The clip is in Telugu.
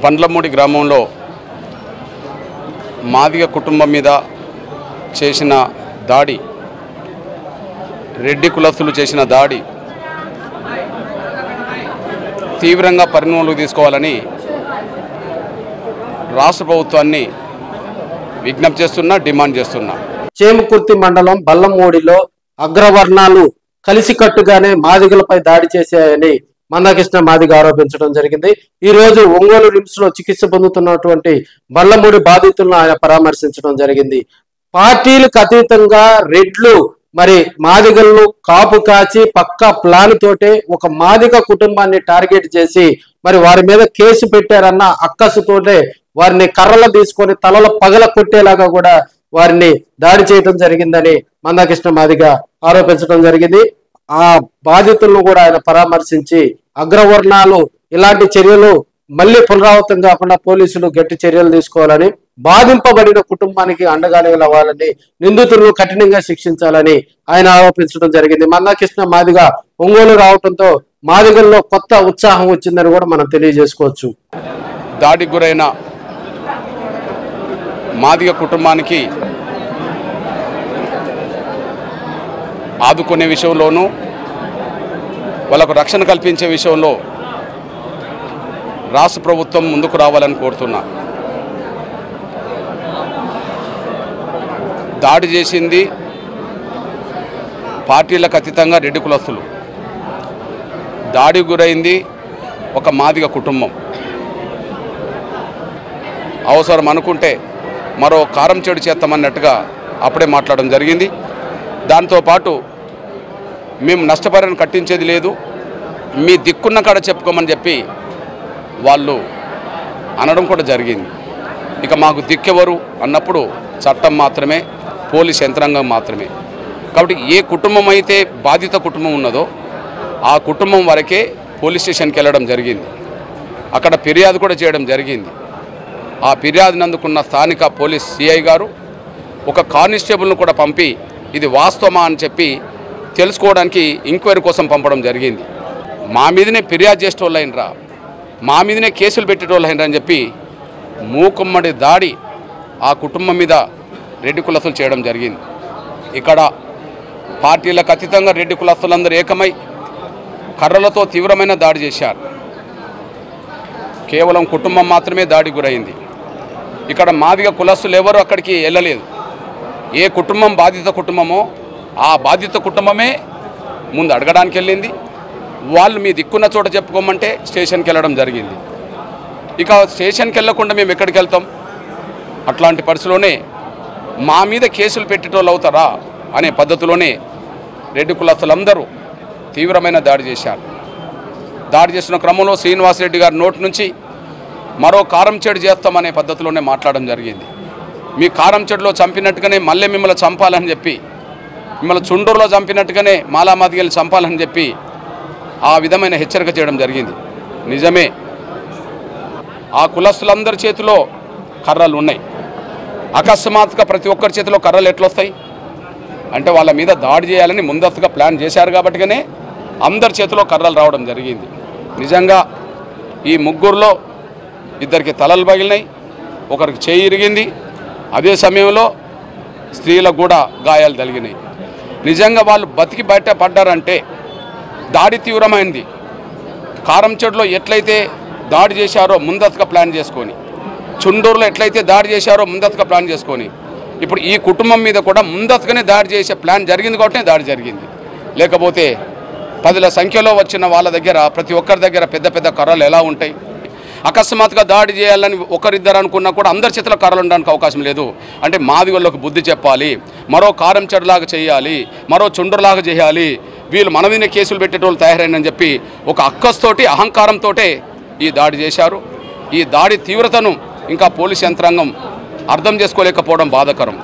బండ్లమూడి గ్రామంలో మాదిగ కుటుంబం మీద చేసిన దాడి, రెడ్డి కులస్తులు చేసిన దాడి తీవ్రంగా పరిగణలోకి తీసుకోవాలని రాష్ట్ర ప్రభుత్వాన్ని విజ్ఞప్తి చేస్తున్నా, డిమాండ్ చేస్తున్నా. చేమకుర్తి మండలం బల్లమూడిలో అగ్రవర్ణాలు కలిసికట్టుగానే మాదిగలపై దాడి చేశాయని మందాకృష్ణ మాదిగ ఆరోపించడం జరిగింది. ఈ రోజు ఒంగోలు రిమ్స్ లో చికిత్స పొందుతున్నటువంటి బల్లమూడి బాధితులను ఆయన పరామర్శించడం జరిగింది. పార్టీలకు అతీతంగా రెడ్లు మాదిగలను కాపు కాచి పక్క ప్లాన్ తోటే ఒక మాదిగ కుటుంబాన్ని టార్గెట్ చేసి వారి మీద కేసు పెట్టారన్న అక్కసుతోటే వారిని కర్రలు తీసుకొని తలల పగల కొట్టేలాగా కూడా వారిని దాడి చేయడం జరిగిందని మందాకృష్ణ మాదిగ ఆరోపించడం జరిగింది. ఆ బాధితులను కూడా ఆయన పరామర్శించి అగ్రవర్ణాలు ఇలాంటి చర్యలు మళ్ళీ పునరావృతం కాకుండా పోలీసులు గట్టి చర్యలు తీసుకోవాలని, బాధింపబడిన కుటుంబానికి అండగా నిలవాలని, నిందితులను కఠినంగా శిక్షించాలని ఆయన ఆరోపించడం జరిగింది. మందాకృష్ణ మాదిగ ఒంగోలు రావడంతో మాదిగల్లో కొత్త ఉత్సాహం వచ్చిందని కూడా మనం తెలియజేసుకోవచ్చు. దాడికి గురైన మాదిగ కుటుంబానికి ఆదుకునే విషయంలోనూ వాళ్ళకు రక్షణ కల్పించే విషయంలో రాష్ట్ర ప్రభుత్వం ముందుకు రావాలని కోరుతున్నా. దాడి చేసింది పార్టీలకు అతీతంగా రెడ్డి కులస్తులు, దాడికి గురైంది ఒక మాదిగ కుటుంబం. అవసరం అనుకుంటే మరో కారం చెడు చేస్తామన్నట్టుగా అప్పుడే మాట్లాడడం జరిగింది. దాంతోపాటు మేము నష్టపరిహారం కట్టించేది లేదు, మీ దిక్కున్న కాడ చెప్పుకోమని చెప్పి వాళ్ళు అనడం కూడా జరిగింది. ఇక మాకు దిక్కెవరు అన్నప్పుడు చట్టం మాత్రమే, పోలీస్ యంత్రాంగం మాత్రమే. కాబట్టి ఏ కుటుంబం అయితే బాధిత కుటుంబం ఉన్నదో ఆ కుటుంబం వరకే పోలీస్ స్టేషన్కి వెళ్ళడం జరిగింది. అక్కడ ఫిర్యాదు కూడా చేయడం జరిగింది. ఆ ఫిర్యాదుని అందుకున్న స్థానిక పోలీస్ సిఐ గారు ఒక కానిస్టేబుల్ను కూడా పంపి ఇది వాస్తవమా అని చెప్పి తెలుసుకోవడానికి ఎంక్వైరీ కోసం పంపడం జరిగింది. మా మీదనే ఫిర్యాదు చేసేటోళ్ళైనరా, మా మీదనే కేసులు పెట్టేటోళ్ళైనరా అని చెప్పి మూకుమ్మడి దాడి ఆ కుటుంబం మీద రెడ్డి కులస్తులు చేయడం జరిగింది. ఇక్కడ పార్టీలకు అతీతంగా రెడ్డి కులస్తులందరూ ఏకమై కర్రలతో తీవ్రమైన దాడి చేశారు. కేవలం కుటుంబం మాత్రమే దాడి గురైంది. ఇక్కడ మాదిగ కులస్తులు ఎవరు అక్కడికి వెళ్ళలేదు. ఏ కుటుంబం బాధిత కుటుంబమో ఆ బాధిత కుటుంబమే ముందు అడగడానికి వెళ్ళింది. వాళ్ళు మీ దిక్కున్న చోట చెప్పుకోమంటే స్టేషన్కి వెళ్ళడం జరిగింది. ఇక స్టేషన్కి వెళ్ళకుండా మేము ఎక్కడికి వెళ్తాం? అట్లాంటి పరిస్థితిలోనే మా మీద కేసులు పెట్టేటోళ్ళు అవుతారా అనే పద్ధతిలోనే రెడ్డి కులస్తులందరూ తీవ్రమైన దాడి చేశారు. దాడి చేసిన క్రమంలో శ్రీనివాసరెడ్డి గారి నోటి నుంచి మరో కారం చెడు చేస్తామనే పద్ధతిలోనే మాట్లాడడం జరిగింది. మీ కారం చెడులో చంపినట్టుగానే మళ్ళీ మిమ్మల్ని చంపాలని చెప్పి, మిమ్మల్ని చుండూరులో చంపినట్టుగానే మాలామాదిగల్ని చంపాలని చెప్పి ఆ విధమైన హెచ్చరిక చేయడం జరిగింది. నిజమే, ఆ కులస్తులందరి చేతిలో కర్రలు ఉన్నాయి. అకస్మాత్తుగా ప్రతి ఒక్కరి చేతిలో కర్రలు ఎట్లొస్తాయి అంటే వాళ్ళ మీద దాడి చేయాలని ముందస్తుగా ప్లాన్ చేశారు కాబట్టిగానే అందరి చేతిలో కర్రలు రావడం జరిగింది. నిజంగా ఈ ముగ్గురులో ఇద్దరికి తలలు పగిలినాయి, ఒకరికి చేయి ఇరిగింది. అదే సమయంలో స్త్రీలకు కూడా గాయాలు తగిలినాయి. నిజంగా వాళ్ళు బతికి బయట పడ్డారంటే దాడి తీవ్రమైంది. కారం చెడులో ఎట్లయితే దాడి చేశారో ముందస్తుగా ప్లాన్ చేసుకొని, చుండూరులో ఎట్లయితే దాడి చేశారో ముందస్తుగా ప్లాన్ చేసుకొని, ఇప్పుడు ఈ కుటుంబం మీద కూడా ముందస్తుగానే దాడి చేసే ప్లాన్ జరిగింది కాబట్టి దాడి జరిగింది. లేకపోతే 10ల సంఖ్యలో వచ్చిన వాళ్ళ దగ్గర ప్రతి ఒక్కరి దగ్గర పెద్ద పెద్ద కర్రలు ఎలా ఉంటాయి? అకస్మాత్తుగా దాడి చేయాలని ఒకరిద్దరు అనుకున్నా కూడా అందరి చేతిలో కర్రలు ఉండడానికి అవకాశం లేదు. అంటే మాదిగోళ్ళకు బుద్ధి చెప్పాలి, మరో కారం చెడులాగా చేయాలి, మరో చుండ్రులాగా చేయాలి, వీళ్ళు మన మీద కేసులు పెట్టేటోళ్ళు తయారైనని చెప్పి ఒక అక్కస్తోటి అహంకారంతో ఈ దాడి చేశారు. ఈ దాడి తీవ్రతను ఇంకా పోలీస్ యంత్రాంగం అర్థం చేసుకోలేకపోవడం బాధాకరం.